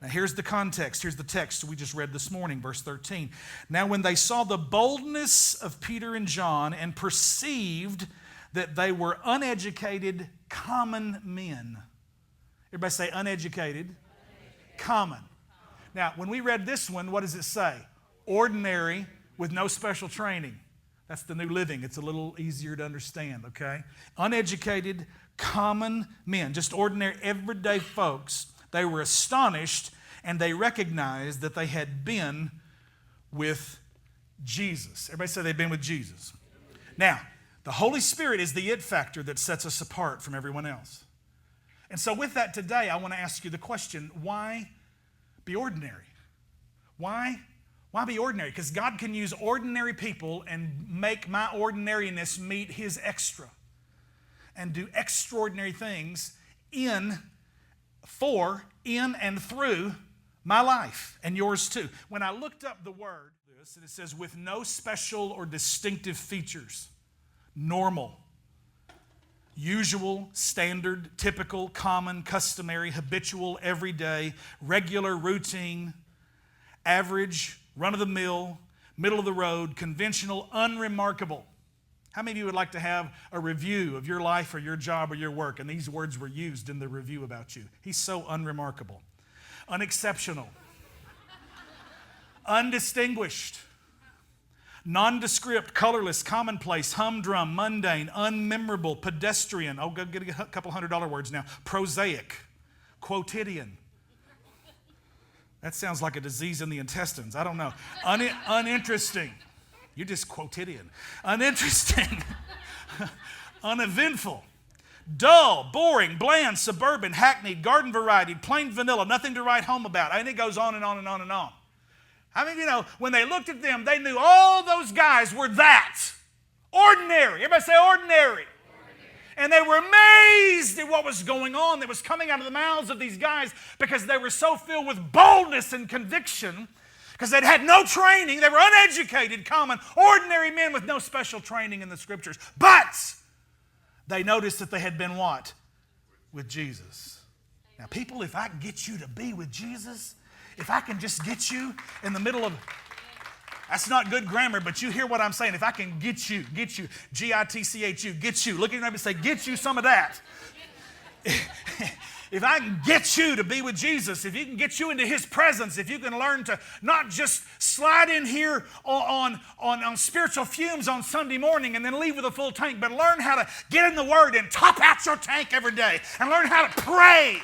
Now here's the context. Here's the text we just read this morning, verse 13. Now when they saw the boldness of Peter and John and perceived that they were uneducated, common men. Everybody say uneducated, common. Now when we read this one, what does it say? Ordinary with no special training. That's the New Living. It's a little easier to understand, okay? Uneducated, common men, just ordinary, everyday folks. They were astonished and they recognized that they had been with Jesus. Everybody say they've been with Jesus. Now, the Holy Spirit is the it factor that sets us apart from everyone else. And so with that today, I want to ask you the question, why be ordinary? Why be ordinary? Because God can use ordinary people and make my ordinariness meet His extra and do extraordinary things in and through my life and yours too. When I looked up the word, and it says with no special or distinctive features, normal, usual, standard, typical, common, customary, habitual, everyday, regular, routine, average, run-of-the-mill, middle of the road, conventional, unremarkable. How many of you would like to have a review of your life or your job or your work? And these words were used in the review about you. He's so unremarkable, unexceptional, undistinguished, nondescript, colorless, commonplace, humdrum, mundane, unmemorable, pedestrian. Oh, go get a couple $100 words now. Prosaic, quotidian. That sounds like a disease in the intestines. I don't know. Uninteresting. You're just quotidian. Uninteresting. Uneventful. Dull, boring, bland, suburban, hackneyed, garden variety, plain vanilla, nothing to write home about. And it goes on and on and on and on. I mean, when they looked at them, they knew all those guys were that. Ordinary. Everybody say ordinary. And they were amazed at what was going on that was coming out of the mouths of these guys because they were so filled with boldness and conviction because they'd had no training. They were uneducated, common, ordinary men with no special training in the Scriptures. But they noticed that they had been what? With Jesus. Now, people, if I can get you to be with Jesus, if I can just get you in the middle of... That's not good grammar, but you hear what I'm saying. If I can get you, G-I-T-C-H-U, get you. Look at your neighbor and say, get you some of that. If I can get you to be with Jesus, if you can get you into His presence, if you can learn to not just slide in here on spiritual fumes on Sunday morning and then leave with a full tank, but learn how to get in the Word and top out your tank every day and learn how to pray